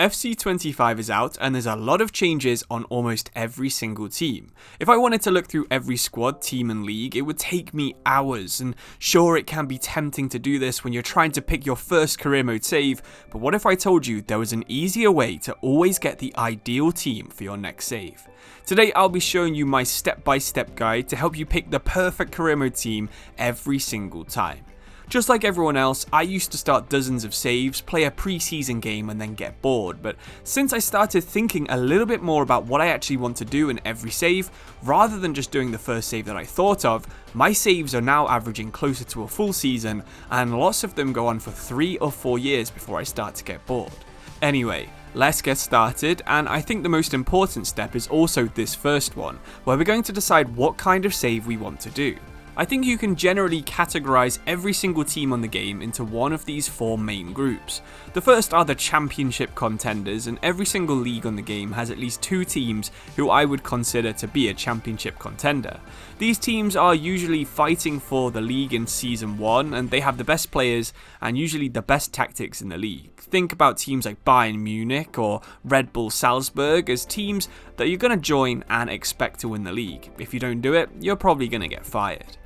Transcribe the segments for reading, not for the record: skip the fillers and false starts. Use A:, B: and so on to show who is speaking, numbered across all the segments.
A: FC25 is out and there's a lot of changes on almost every single team. If I wanted to look through every squad, team and league, it would take me hours, and sure, it can be tempting to do this when you're trying to pick your first career mode save, but what if I told you there was an easier way to always get the ideal team for your next save? Today I'll be showing you my step-by-step guide to help you pick the perfect career mode team every single time. Just like everyone else, I used to start dozens of saves, play a pre-season game and then get bored, but since I started thinking a little bit more about what I actually want to do in every save, rather than just doing the first save that I thought of, my saves are now averaging closer to a full season, and lots of them go on for 3 or 4 years before I start to get bored. Anyway, let's get started, and I think the most important step is also this first one, where we're going to decide what kind of save we want to do. I think you can generally categorize every single team on the game into one of these 4 main groups. The first are the championship contenders, and every single league on the game has at least 2 teams who I would consider to be a championship contender. These teams are usually fighting for the league in season 1, and they have the best players and usually the best tactics in the league. Think about teams like Bayern Munich or Red Bull Salzburg as teams that you're going to join and expect to win the league. If you don't do it, you're probably going to get fired.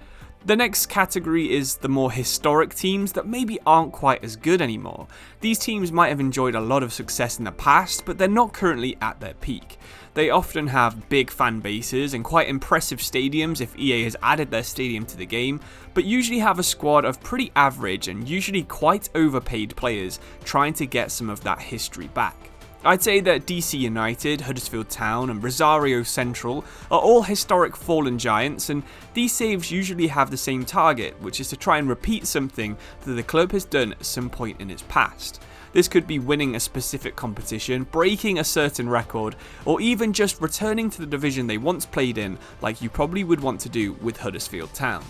A: The next category is the more historic teams that maybe aren't quite as good anymore. These teams might have enjoyed a lot of success in the past, but they're not currently at their peak. They often have big fan bases and quite impressive stadiums if EA has added their stadium to the game, but usually have a squad of pretty average and usually quite overpaid players trying to get some of that history back. I'd say that DC United, Huddersfield Town and Rosario Central are all historic fallen giants, and these saves usually have the same target, which is to try and repeat something that the club has done at some point in its past. This could be winning a specific competition, breaking a certain record, or even just returning to the division they once played in, like you probably would want to do with Huddersfield Town.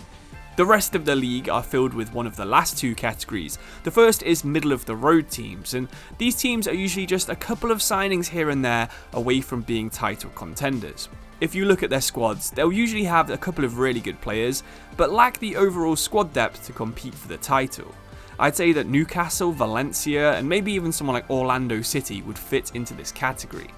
A: The rest of the league are filled with one of the last 2 categories. The first is middle of the road teams, and these teams are usually just a couple of signings here and there away from being title contenders. If you look at their squads, they'll usually have a couple of really good players, but lack the overall squad depth to compete for the title. I'd say that Newcastle, Valencia, and maybe even someone like Orlando City would fit into this category.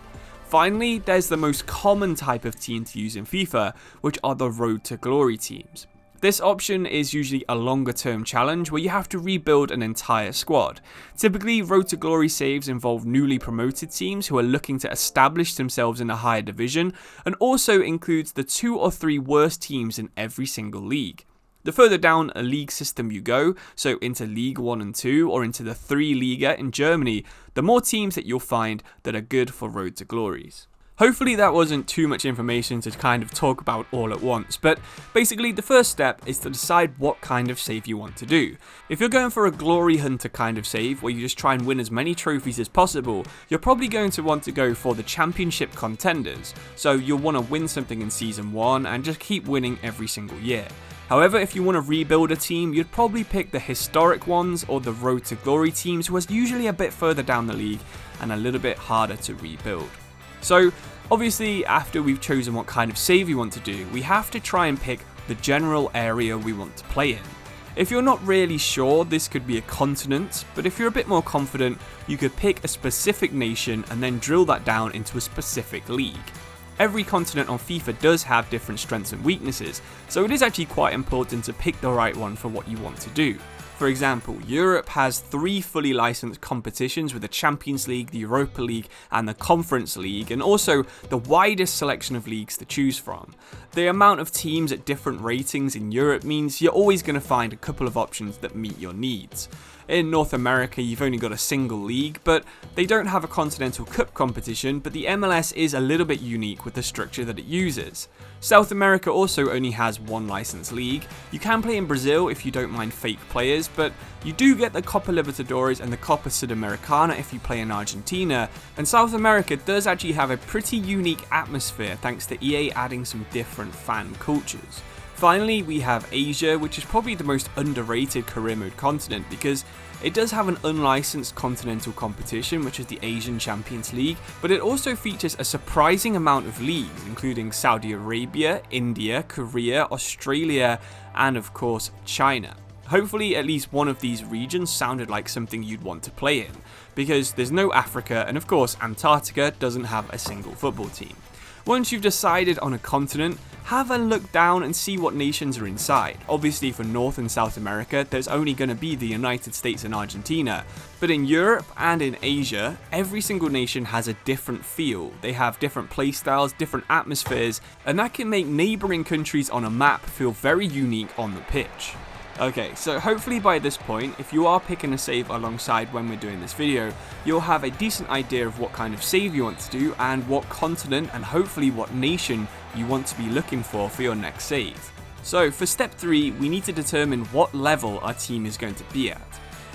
A: Finally, there's the most common type of team to use in FIFA, which are the Road to Glory teams. This option is usually a longer term challenge where you have to rebuild an entire squad. Typically, Road to Glory saves involve newly promoted teams who are looking to establish themselves in a higher division, and also includes the 2 or 3 worst teams in every single league. The further down a league system you go, so into League 1 and 2 or into the 3 Liga in Germany, the more teams that you'll find that are good for Road to Glories. Hopefully that wasn't too much information to kind of talk about all at once, but basically the first step is to decide what kind of save you want to do. If you're going for a glory hunter kind of save, where you just try and win as many trophies as possible, you're probably going to want to go for the championship contenders, so you'll want to win something in season 1 and just keep winning every single year. However, if you want to rebuild a team, you'd probably pick the historic ones or the Road to Glory teams, who are usually a bit further down the league and a little bit harder to rebuild. So obviously, after we've chosen what kind of save we want to do, we have to try and pick the general area we want to play in. If you're not really sure, this could be a continent, but if you're a bit more confident, you could pick a specific nation and then drill that down into a specific league. Every continent on FIFA does have different strengths and weaknesses, so it is actually quite important to pick the right one for what you want to do. For example, Europe has 3 fully licensed competitions with the Champions League, the Europa League and the Conference League, and also the widest selection of leagues to choose from. The amount of teams at different ratings in Europe means you're always going to find a couple of options that meet your needs. In North America, you've only got a single league, but they don't have a Continental Cup competition, but the MLS is a little bit unique with the structure that it uses. South America also only has 1 licensed league. You can play in Brazil if you don't mind fake players, but you do get the Copa Libertadores and the Copa Sudamericana if you play in Argentina, and South America does actually have a pretty unique atmosphere thanks to EA adding some different fan cultures. Finally, we have Asia, which is probably the most underrated career mode continent because it does have an unlicensed continental competition, which is the Asian Champions League, but it also features a surprising amount of leagues, including Saudi Arabia, India, Korea, Australia, and of course China. Hopefully at least one of these regions sounded like something you'd want to play in, because there's no Africa, and of course Antarctica doesn't have a single football team. Once you've decided on a continent, have a look down and see what nations are inside. Obviously for North and South America, there's only going to be the United States and Argentina. But in Europe and in Asia, every single nation has a different feel. They have different playstyles, different atmospheres, and that can make neighbouring countries on a map feel very unique on the pitch. Okay, so hopefully by this point, if you are picking a save alongside when we're doing this video, you'll have a decent idea of what kind of save you want to do and what continent and hopefully what nation you want to be looking for your next save. So for step 3, we need to determine what level our team is going to be at.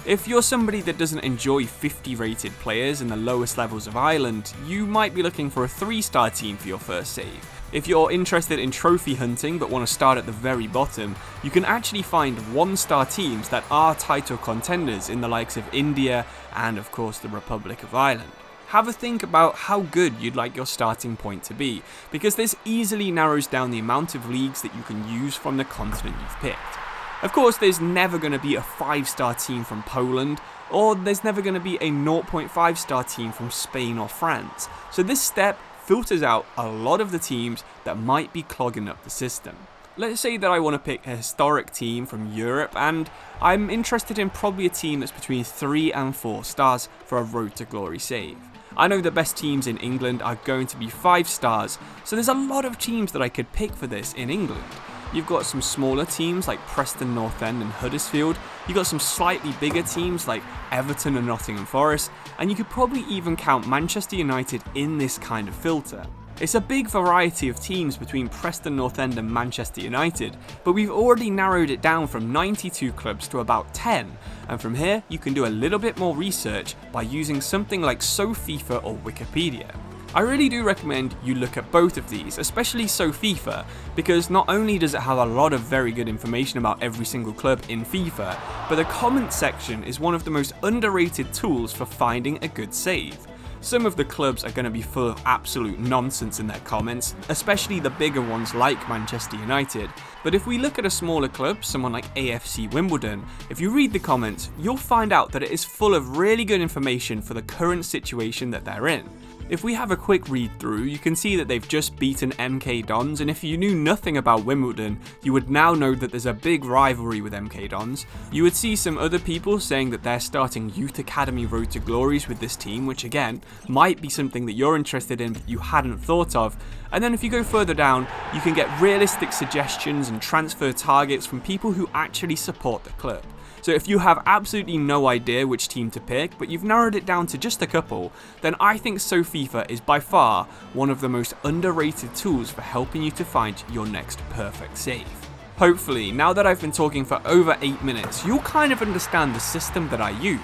A: If you're somebody that doesn't enjoy 50 rated players in the lowest levels of Ireland, you might be looking for a 3-star team for your first save. If you're interested in trophy hunting but want to start at the very bottom, you can actually find 1-star teams that are title contenders in the likes of India and of course the Republic of Ireland. Have a think about how good you'd like your starting point to be, because this easily narrows down the amount of leagues that you can use from the continent you've picked. Of course, there's never going to be a 5-star team from Poland, or there's never going to be a 0.5-star team from Spain or France, so this step filters out a lot of the teams that might be clogging up the system. Let's say that I want to pick a historic team from Europe, and I'm interested in probably a team that's between 3 and 4 stars for a Road to Glory save. I know the best teams in England are going to be 5 stars, so there's a lot of teams that I could pick for this in England. You've got some smaller teams like Preston North End and Huddersfield, you've got some slightly bigger teams like Everton and Nottingham Forest, and you could probably even count Manchester United in this kind of filter. It's a big variety of teams between Preston North End and Manchester United, but we've already narrowed it down from 92 clubs to about 10, and from here you can do a little bit more research by using something like SoFIFA or Wikipedia. I really do recommend you look at both of these, especially SoFIFA, because not only does it have a lot of very good information about every single club in FIFA, but the comment section is one of the most underrated tools for finding a good save. Some of the clubs are going to be full of absolute nonsense in their comments, especially the bigger ones like Manchester United. But if we look at a smaller club, someone like AFC Wimbledon, if you read the comments, you'll find out that it is full of really good information for the current situation that they're in. If we have a quick read through, you can see that they've just beaten MK Dons, and if you knew nothing about Wimbledon, you would now know that there's a big rivalry with MK Dons. You would see some other people saying that they're starting Youth Academy Road to Glories with this team, which again, might be something that you're interested in but you hadn't thought of. And then if you go further down, you can get realistic suggestions and transfer targets from people who actually support the club. So if you have absolutely no idea which team to pick, but you've narrowed it down to just a couple, then I think SoFIFA is by far one of the most underrated tools for helping you to find your next perfect save. Hopefully, now that I've been talking for over 8 minutes, you'll kind of understand the system that I use.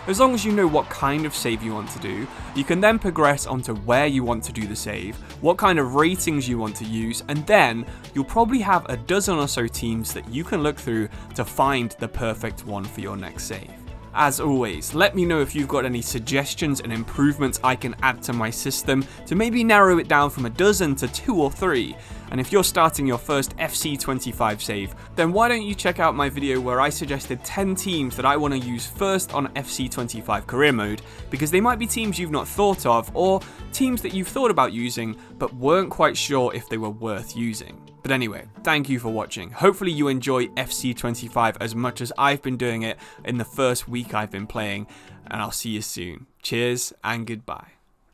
A: As long as you know what kind of save you want to do, you can then progress onto where you want to do the save, what kind of ratings you want to use, and then you'll probably have a dozen or so teams that you can look through to find the perfect one for your next save. As always, let me know if you've got any suggestions and improvements I can add to my system to maybe narrow it down from a dozen to 2 or 3. And if you're starting your first FC25 save, then why don't you check out my video where I suggested 10 teams that I want to use first on FC25 career mode, because they might be teams you've not thought of, or teams that you've thought about using but weren't quite sure if they were worth using. But anyway, thank you for watching. Hopefully you enjoy FC25 as much as I've been doing it in the first week I've been playing, and I'll see you soon. Cheers and goodbye.